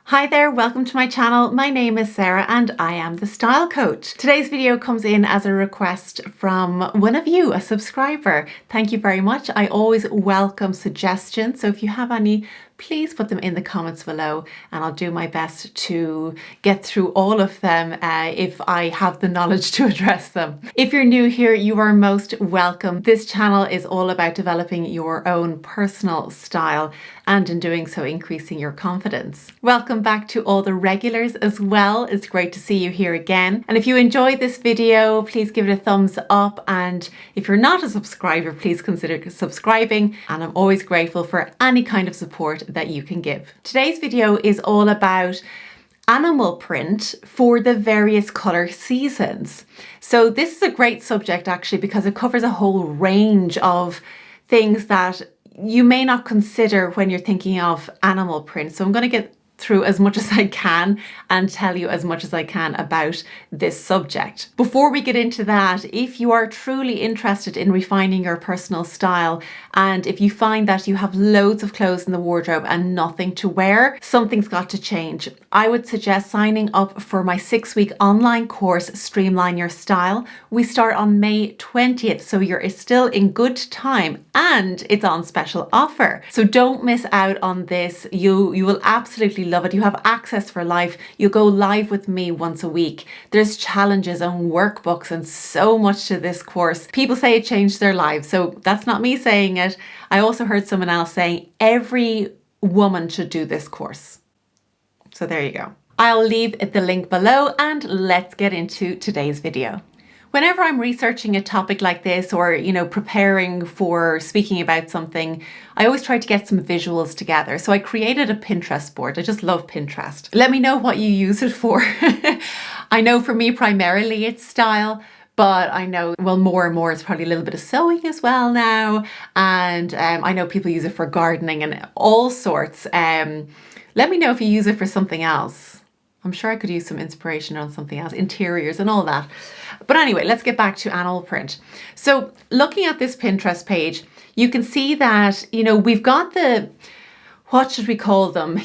Hi there, welcome to my channel. My name is Sarah and I am the Style Coach. Today's video comes in as a request from one of you, a subscriber. Thank you very much. I always welcome suggestions, so if you have any, please put them in the comments below and I'll do my best to get through all of them if I have the knowledge to address them. If you're new here, you are most welcome. This channel is all about developing your own personal style and in doing so increasing your confidence. Welcome back to all the regulars as well. It's great to see you here again. And if you enjoyed this video, please give it a thumbs up. And if you're not a subscriber, please consider subscribing. And I'm always grateful for any kind of support that you can give. Today's video is all about animal print for the various colour seasons. So this is a great subject actually because it covers a whole range of things that you may not consider when you're thinking of animal print. So I'm going to get through as much as I can and tell you as much as I can about this subject. Before we get into that, if you are truly interested in refining your personal style and if you find that you have loads of clothes in the wardrobe and nothing to wear, something's got to change. I would suggest signing up for my 6-week online course, Streamline Your Style. We start on May 20th, so you're still in good time and it's on special offer. So don't miss out on this. You will absolutely love it. You have access for life. You go live with me once a week. There's challenges and workbooks and so much to this course. People say it changed their lives, so that's not me saying it. I also heard someone else saying every woman should do this course. So there you go. I'll leave the link below and let's get into today's video. Whenever I'm researching a topic like this or, preparing for speaking about something, I always try to get some visuals together. So I created a Pinterest board. I just love Pinterest. Let me know what you use it for. I know for me, primarily it's style, but I know, more and more, it's probably a little bit of sewing as well now. And I know people use it for gardening and all sorts. Let me know if you use it for something else. I'm sure I could use some inspiration on something else, interiors and all that. But anyway, let's get back to animal print. So looking at this Pinterest page, you can see that, we've got what should we call them?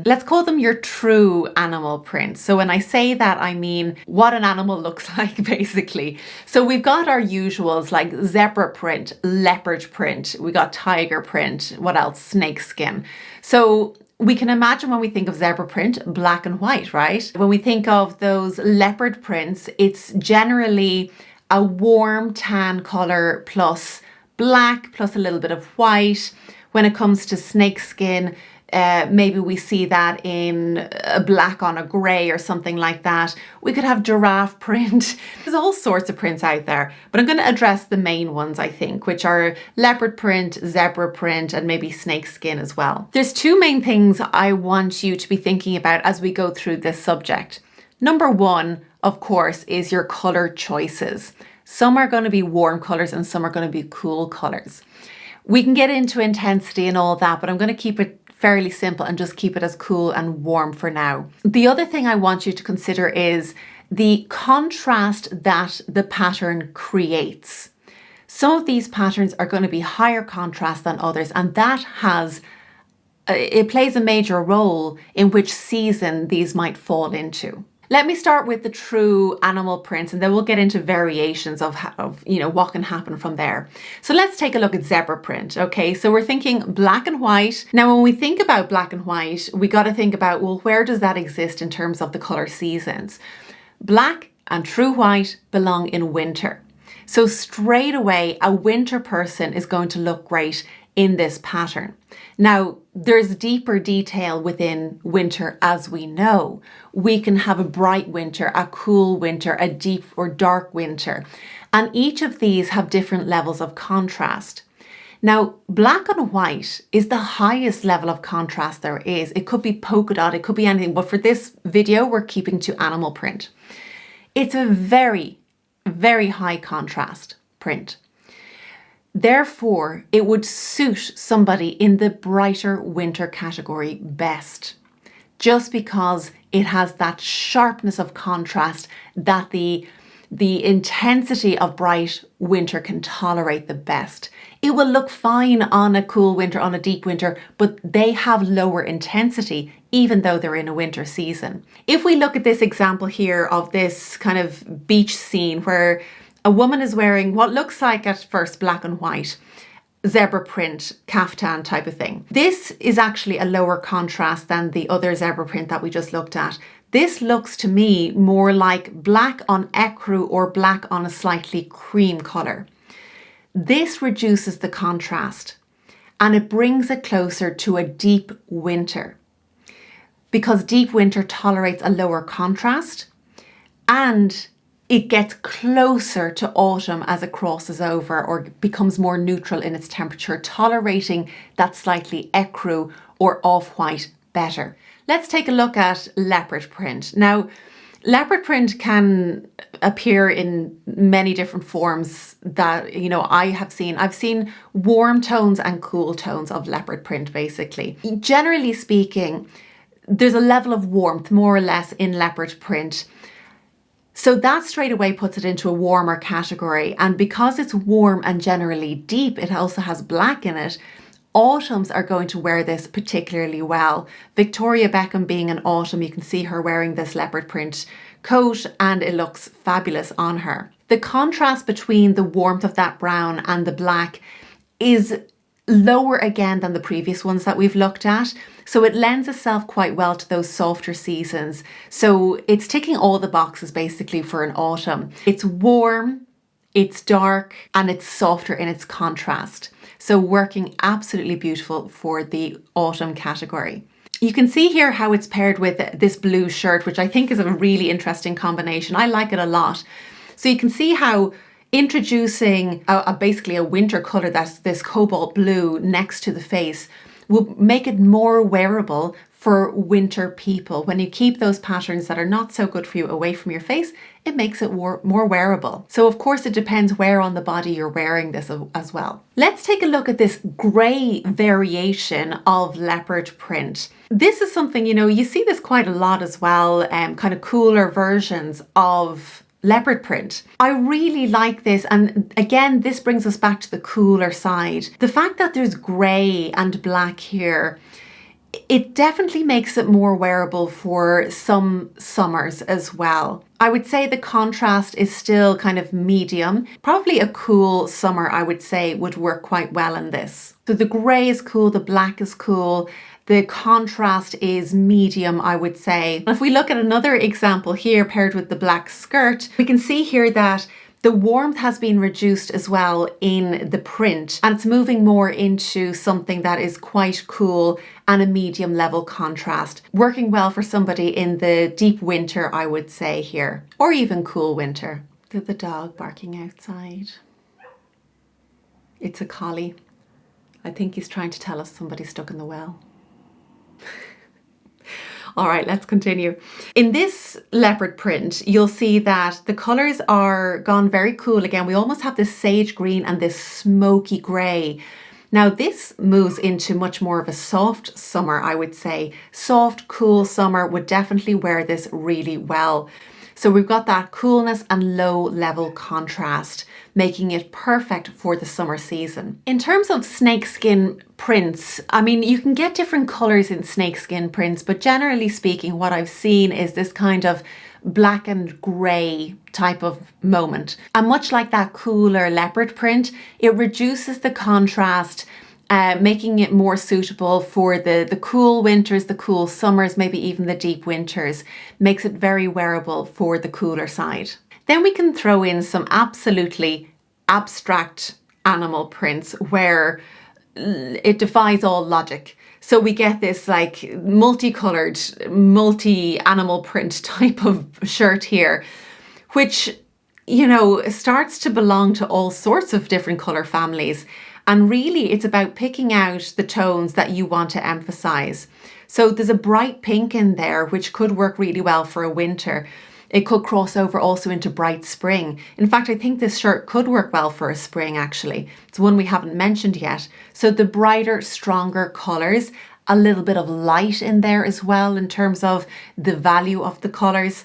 Let's call them your true animal prints. So when I say that, I mean what an animal looks like, basically. So we've got our usuals like zebra print, leopard print, we got tiger print, what else? Snake skin. So we can imagine when we think of zebra print, black and white, right? When we think of those leopard prints, it's generally a warm tan color plus black plus a little bit of white. When it comes to snake skin, maybe we see that in a black on a grey or something like that. We could have giraffe print. There's all sorts of prints out there, but I'm going to address the main ones, I think, which are leopard print, zebra print, and maybe snake skin as well. There's two main things I want you to be thinking about as we go through this subject. Number one, of course, is your color choices. Some are going to be warm colors and some are going to be cool colors. We can get into intensity and all that, but I'm going to keep it fairly simple and just keep it as cool and warm for now. The other thing I want you to consider is the contrast that the pattern creates. Some of these patterns are going to be higher contrast than others, and it plays a major role in which season these might fall into. Let me start with the true animal prints and then we'll get into variations of what can happen from there. So let's take a look at zebra print. Okay, so we're thinking black and white. Now, when we think about black and white, we got to think about, well, where does that exist in terms of the color seasons? Black and true white belong in winter. So straight away, a winter person is going to look great in this pattern. Now, there's deeper detail within winter, as we know. We can have a bright winter, a cool winter, a deep or dark winter. And each of these have different levels of contrast. Now, black and white is the highest level of contrast there is. It could be polka dot, it could be anything, but for this video, we're keeping to animal print. It's a very, very high contrast print. Therefore, it would suit somebody in the brighter winter category best, just because it has that sharpness of contrast that the intensity of bright winter can tolerate the best. It will look fine on a cool winter, on a deep winter, but they have lower intensity even though they're in a winter season. If we look at this example here of this kind of beach scene where a woman is wearing what looks like at first black and white, zebra print, caftan type of thing. This is actually a lower contrast than the other zebra print that we just looked at. This looks to me more like black on ecru or black on a slightly cream colour. This reduces the contrast and it brings it closer to a deep winter, because deep winter tolerates a lower contrast and it gets closer to autumn as it crosses over or becomes more neutral in its temperature, tolerating that slightly ecru or off-white better. Let's take a look at leopard print. Now, leopard print can appear in many different forms that, you know, I have seen. I've seen warm tones and cool tones of leopard print, basically. Generally speaking, there's a level of warmth, more or less, in leopard print. So that straight away puts it into a warmer category. And because it's warm and generally deep, it also has black in it. Autumns are going to wear this particularly well. Victoria Beckham being an autumn, you can see her wearing this leopard print coat and it looks fabulous on her. The contrast between the warmth of that brown and the black is lower again than the previous ones that we've looked at. So it lends itself quite well to those softer seasons. So it's ticking all the boxes basically for an autumn. It's warm, it's dark, and it's softer in its contrast. So working absolutely beautiful for the autumn category. You can see here how it's paired with this blue shirt, which I think is a really interesting combination. I like it a lot. So you can see how introducing basically a winter colour that's this cobalt blue next to the face will make it more wearable for winter people. When you keep those patterns that are not so good for you away from your face, it makes it more wearable. So of course it depends where on the body you're wearing this as well. Let's take a look at this grey variation of leopard print. This is something, you know, you see this quite a lot as well, kind of cooler versions of leopard print. I really like this, and again this brings us back to the cooler side. The fact that there's grey and black here, it definitely makes it more wearable for some summers as well. I would say the contrast is still kind of medium. Probably a cool summer, I would say, would work quite well in this. So the grey is cool, the black is cool, the contrast is medium, I would say. If we look at another example here paired with the black skirt, we can see here that the warmth has been reduced as well in the print, and it's moving more into something that is quite cool and a medium level contrast. Working well for somebody in the deep winter, I would say here, or even cool winter. The dog barking outside. It's a collie. I think he's trying to tell us somebody's stuck in the well. All right, let's continue. In this leopard print, you'll see that the colours are gone very cool again. We almost have this sage green and this smoky grey. Now this moves into much more of a soft summer, I would say. Soft, cool summer would definitely wear this really well. So we've got that coolness and low level contrast, making it perfect for the summer season. In terms of snakeskin prints, I mean, you can get different colours in snakeskin prints, but generally speaking, what I've seen is this kind of black and grey type of moment. And much like that cooler leopard print, it reduces the contrast, making it more suitable for the cool winters, the cool summers, maybe even the deep winters. Makes it very wearable for the cooler side. Then we can throw in some absolutely abstract animal prints where it defies all logic. So we get this like multicolored, multi-animal print type of shirt here, which, you know, starts to belong to all sorts of different colour families. And really it's about picking out the tones that you want to emphasize. So there's a bright pink in there, which could work really well for a winter. It could cross over also into bright spring. In fact, I think this shirt could work well for a spring actually. It's one we haven't mentioned yet. So the brighter, stronger colours, a little bit of light in there as well in terms of the value of the colours.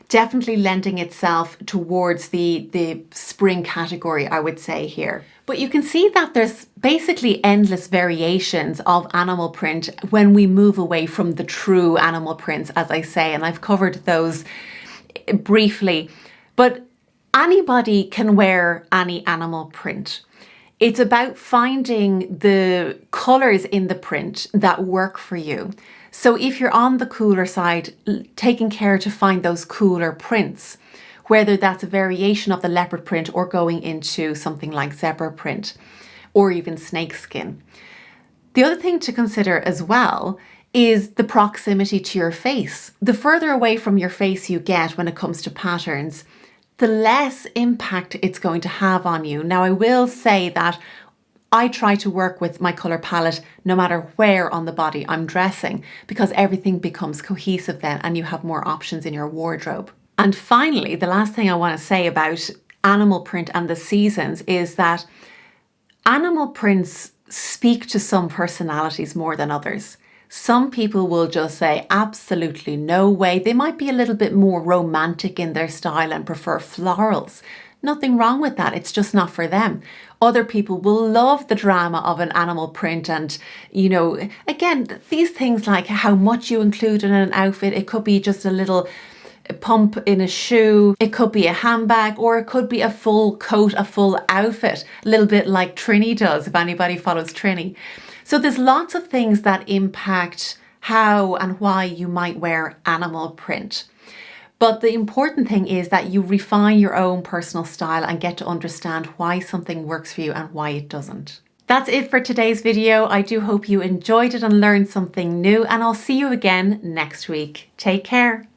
Definitely lending itself towards the spring category, I would say here. But you can see that there's basically endless variations of animal print when we move away from the true animal prints, as I say, and I've covered those briefly. But anybody can wear any animal print. It's about finding the colours in the print that work for you. So if you're on the cooler side, taking care to find those cooler prints, whether that's a variation of the leopard print or going into something like zebra print or even snakeskin. The other thing to consider as well is the proximity to your face. The further away from your face you get when it comes to patterns, the less impact it's going to have on you. Now, I will say that I try to work with my colour palette no matter where on the body I'm dressing, because everything becomes cohesive then and you have more options in your wardrobe. And finally, the last thing I want to say about animal print and the seasons is that animal prints speak to some personalities more than others. Some people will just say, absolutely no way. They might be a little bit more romantic in their style and prefer florals. Nothing wrong with that. It's just not for them. Other people will love the drama of an animal print and, you know, again, these things like how much you include in an outfit. It could be just a little pump in a shoe, it could be a handbag, or it could be a full coat, a full outfit, a little bit like Trini does, if anybody follows Trini. So there's lots of things that impact how and why you might wear animal print. But the important thing is that you refine your own personal style and get to understand why something works for you and why it doesn't. That's it for today's video. I do hope you enjoyed it and learned something new, and I'll see you again next week. Take care.